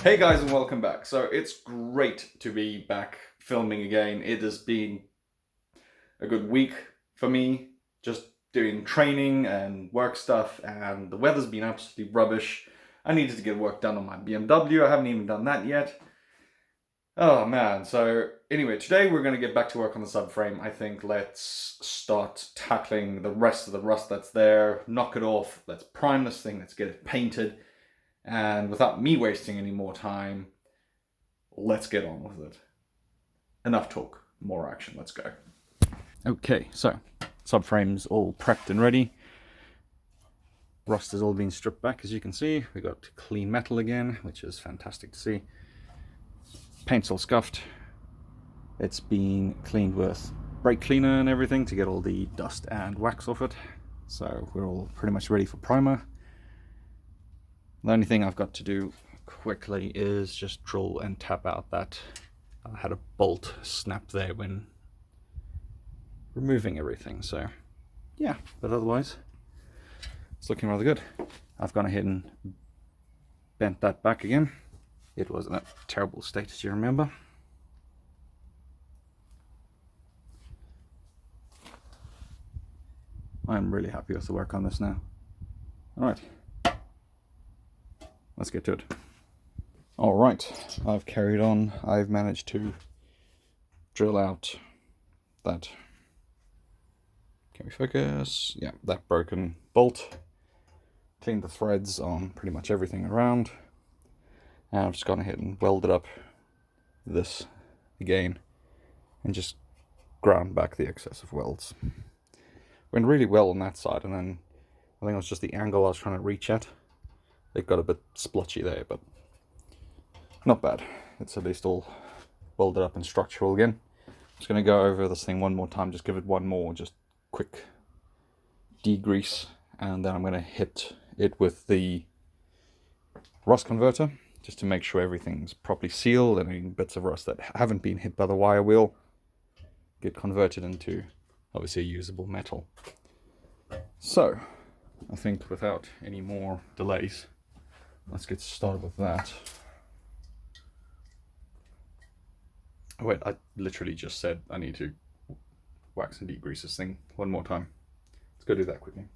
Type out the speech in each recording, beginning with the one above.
Hey guys, and welcome back. So it's great to be back filming again. It has been a good week for me, just doing training and work stuff, and the weather's been absolutely rubbish. I needed to get work done on my BMW. I haven't even done that yet. Oh man, so anyway, today we're going to get back to work on the subframe. I think let's start tackling the rest of the rust that's there, knock it off, let's prime this thing, let's get it painted. And without me wasting any more time, let's get on with it. Enough talk, more action, let's go. Okay, so subframe's all prepped and ready. Rust has all been stripped back, as you can see. We got clean metal again, which is fantastic to see. Paint's all scuffed. It's been cleaned with brake cleaner and everything to get all the dust and wax off it. So we're all pretty much ready for primer. The only thing I've got to do quickly is just drill and tap out that I had a bolt snap there when removing everything. So yeah, but otherwise it's looking rather good. I've gone ahead and bent that back again. It was in a terrible state, as you remember. I'm really happy with the work on this now. All right. Let's get to it. All right, I've carried on. I've managed to drill out that, can we focus? Yeah, that broken bolt. Cleaned the threads on pretty much everything around. And I've just gone ahead and welded up this again and just ground back the excessive welds. Went really well on that side, and then I think it was just the angle I was trying to reach at. It got a bit splotchy there, but not bad. It's at least all welded up and structural again. Just going to go over this thing one more time, just give it one more just quick degrease, and then I'm going to hit it with the rust converter just to make sure everything's properly sealed and any bits of rust that haven't been hit by the wire wheel get converted into obviously a usable metal. So I think without any more delays, let's get started with that. Oh wait, I literally just said I need to wax and degrease this thing one more time. Let's go do that quickly.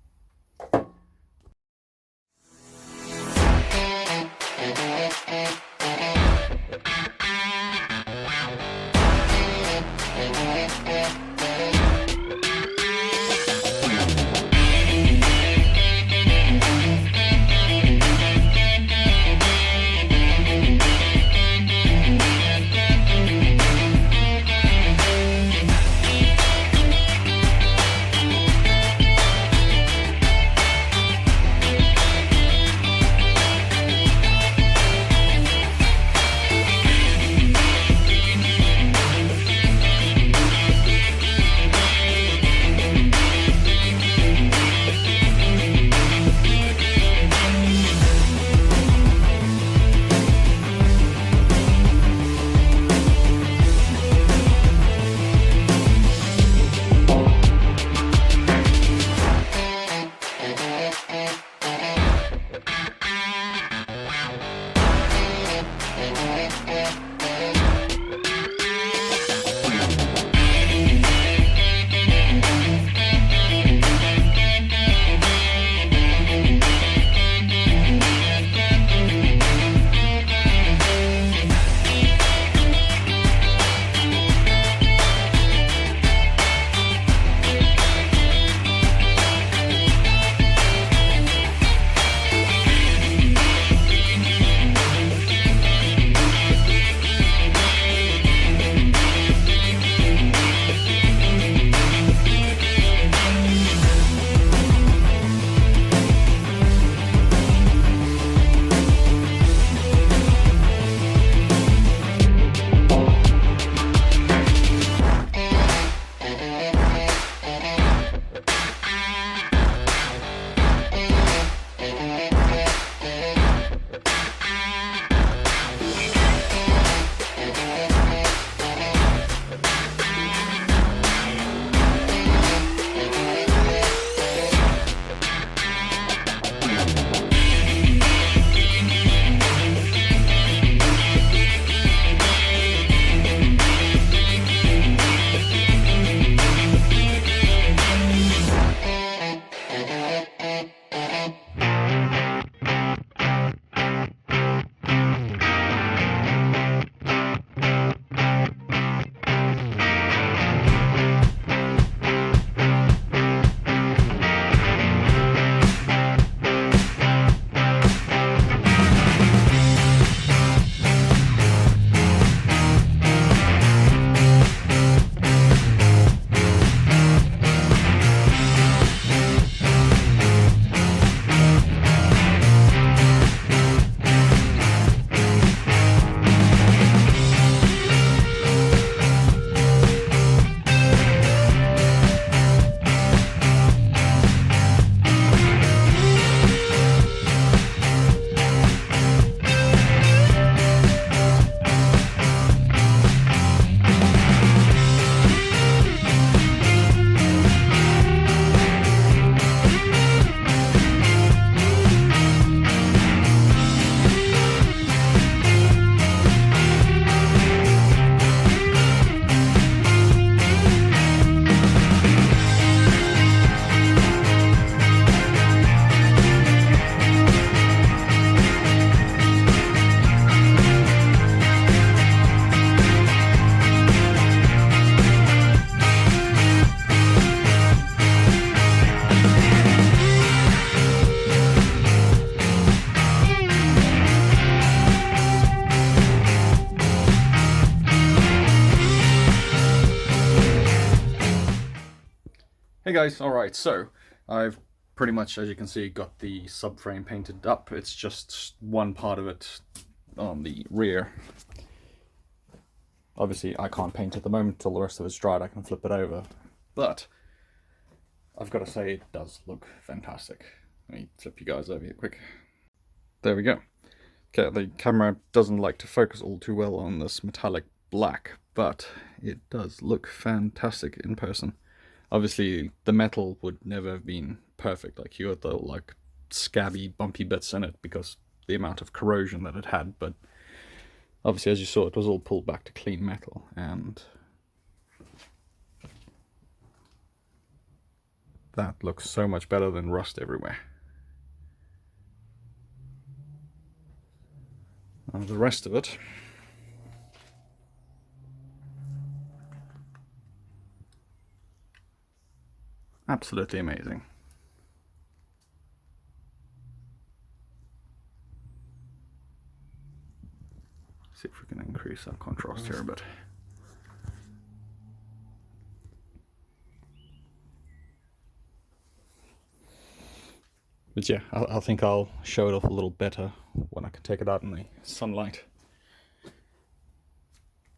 Hey guys, alright, so I've pretty much, as you can see, got the subframe painted up. It's just one part of it on the rear. Obviously I can't paint at the moment till the rest of it's dried. I can flip it over, but I've got to say it does look fantastic. Let me flip you guys over here quick. There we go. Okay, the camera doesn't like to focus all too well on this metallic black, but it does look fantastic in person. Obviously, the metal would never have been perfect. Like, you had the like scabby, bumpy bits in it because the amount of corrosion that it had. But obviously, as you saw, it was all pulled back to clean metal, and that looks so much better than rust everywhere. And the rest of it, absolutely amazing. See if we can increase our contrast here a bit. But yeah, I think I'll show it off a little better when I can take it out in the sunlight.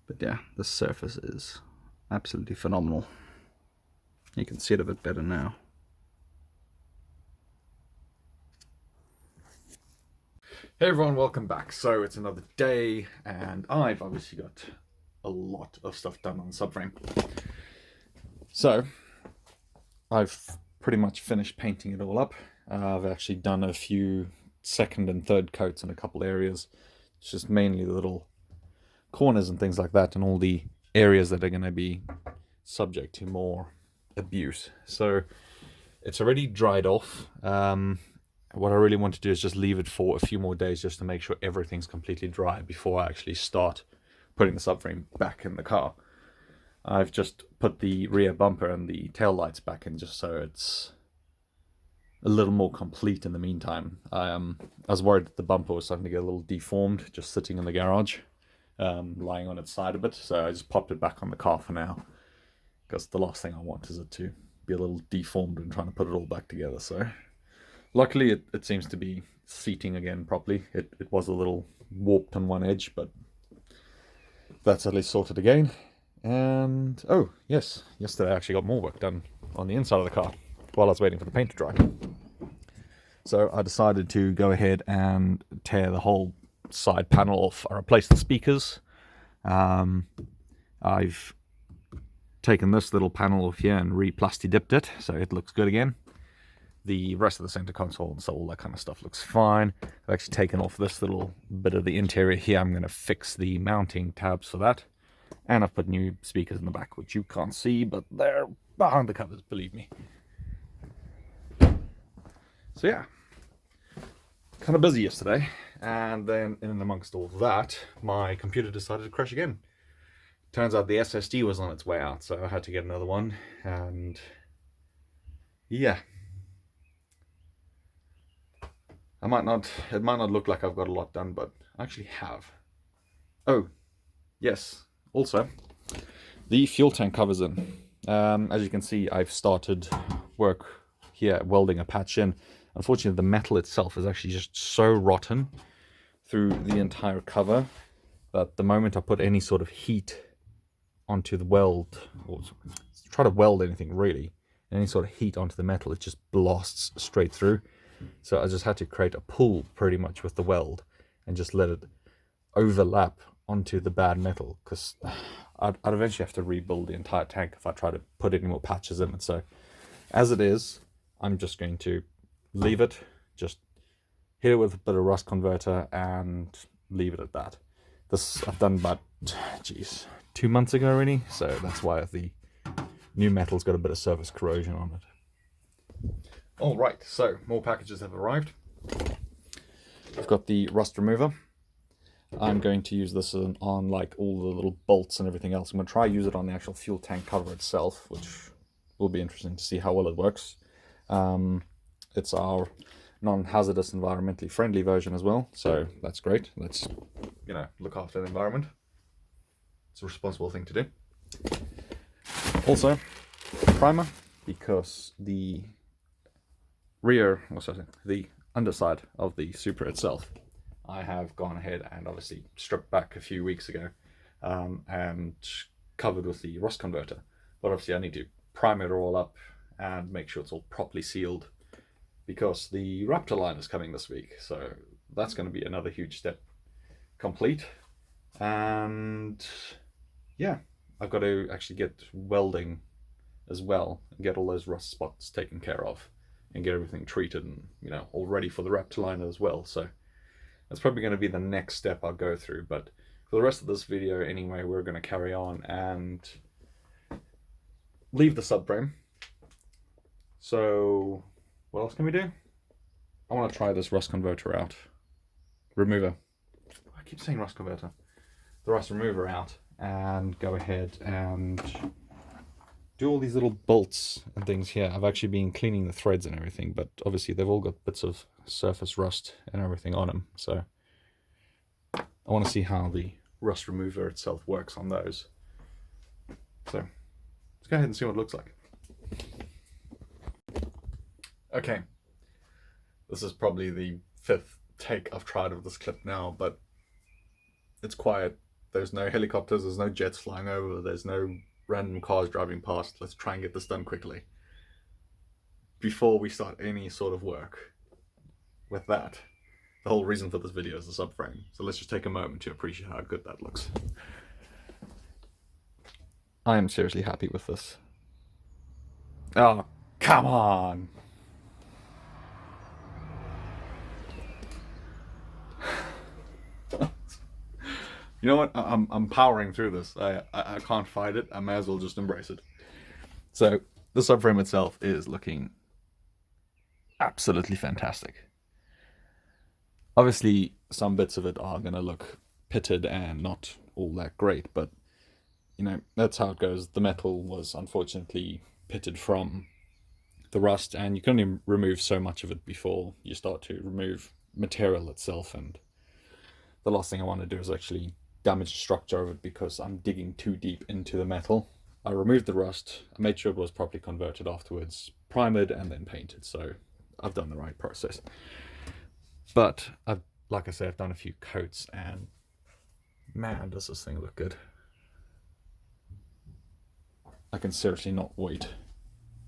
But yeah, the surface is absolutely phenomenal. You can see it a bit better now. Hey everyone, welcome back. So it's another day, and I've obviously got a lot of stuff done on Subframe. So I've pretty much finished painting it all up. I've actually done a few second and third coats in a couple areas. It's just mainly the little corners and things like that, and all the areas that are going to be subject to more abuse. So it's already dried off. What I really want to do is just leave it for a few more days just to make sure everything's completely dry before I actually start putting the subframe back in the car. I've just put the rear bumper and the tail lights back in just so it's a little more complete in the meantime. I was worried that the bumper was starting to get a little deformed just sitting in the garage, lying on its side a bit, so I just popped it back on the car for now, because the last thing I want is it to be a little deformed and trying to put it all back together. So luckily it seems to be seating again properly. It was a little warped on one edge, but that's at least sorted again. And oh yes, yesterday I actually got more work done on the inside of the car while I was waiting for the paint to dry. So I decided to go ahead and tear the whole side panel off. I replaced the speakers. I've taken this little panel off here and re-plasti-dipped it so it looks good again. The rest of the center console and so all that kind of stuff looks fine. I've actually taken off this little bit of the interior here. I'm going to fix the mounting tabs for that. And I've put new speakers in the back, which you can't see, but they're behind the covers, believe me. So yeah, kind of busy yesterday. And then in amongst all that, my computer decided to crash again. Turns out the SSD was on its way out, so I had to get another one. And yeah, it might not look like I've got a lot done, but I actually have. Oh, yes. Also, the fuel tank cover's in. As you can see, I've started work here welding a patch in. Unfortunately, the metal itself is actually just so rotten through the entire cover that the moment I put any sort of heat onto the weld, or try to weld anything really, any sort of heat onto the metal, it just blasts straight through. So I just had to create a pull pretty much with the weld and just let it overlap onto the bad metal, because I'd eventually have to rebuild the entire tank if I try to put any more patches in it. So as it is, I'm just going to leave it, just hit it with a bit of rust converter and leave it at that. This I've done about 2 months ago already, so that's why the new metal's got a bit of surface corrosion on it. All right, so more packages have arrived. I've got the rust remover. I'm going to use this on like all the little bolts and everything else. I'm going to try use it on the actual fuel tank cover itself, which will be interesting to see how well it works. It's our non-hazardous, environmentally friendly version as well, so that's great. Let's, look after the environment. It's a responsible thing to do. Also, primer. because the the underside of the Supra itself, I have gone ahead and obviously stripped back a few weeks ago and covered with the rust converter. But obviously I need to prime it all up and make sure it's all properly sealed, because the Raptor line is coming this week, so that's going to be another huge step complete. And yeah, I've got to actually get welding as well and get all those rust spots taken care of and get everything treated and, you know, all ready for the Raptor line as well. So that's probably going to be the next step I'll go through. But for the rest of this video anyway, we're going to carry on and leave the subframe. So what else can we do? I want to try this rust converter out. Remover. I keep saying rust converter. The rust remover out, and go ahead and do all these little bolts and things here. I've actually been cleaning the threads and everything, but obviously they've all got bits of surface rust and everything on them. So I want to see how the rust remover itself works on those. So let's go ahead and see what it looks like. Okay, this is probably the 5th take I've tried of this clip now, but it's quiet. There's no helicopters, there's no jets flying over, there's no random cars driving past. Let's try and get this done quickly before we start any sort of work with that. The whole reason for this video is the subframe, so let's just take a moment to appreciate how good that looks. I am seriously happy with this. Oh, come on! You know what? I'm powering through this. I can't fight it. I may as well just embrace it. So the subframe itself is looking absolutely fantastic. Obviously, some bits of it are going to look pitted and not all that great, but you know, that's how it goes. The metal was unfortunately pitted from the rust, and you can only remove so much of it before you start to remove material itself. And the last thing I want to do is actually damage the structure of it because I'm digging too deep into the metal. I removed the rust, I made sure it was properly converted afterwards, primed and then painted, so I've done the right process. But like I said, I've done a few coats, and man, does this thing look good. I can seriously not wait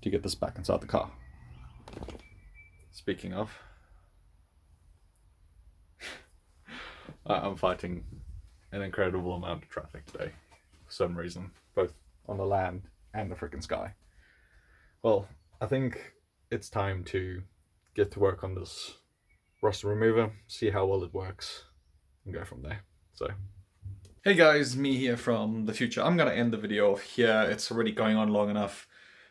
to get this back inside the car. Speaking of, I'm fighting an incredible amount of traffic today for some reason, both on the land and the freaking sky. Well, I think it's time to get to work on this rust remover, see how well it works, and go from there. So, hey guys, me here from the future. I'm gonna end the video off here. It's already going on long enough.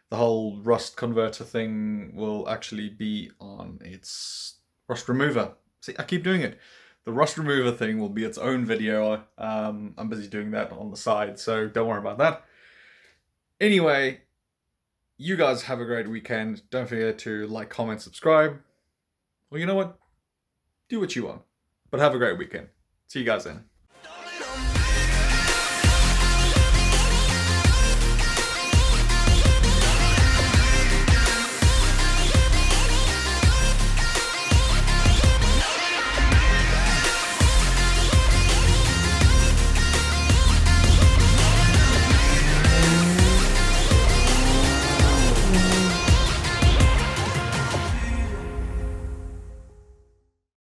The whole rust converter thing will actually be on its rust remover. See, I keep doing it. The rust remover thing will be its own video. I'm busy doing that on the side, so don't worry about that. Anyway, you guys have a great weekend. Don't forget to like, comment, subscribe. Well, you know what? Do what you want. But have a great weekend. See you guys then.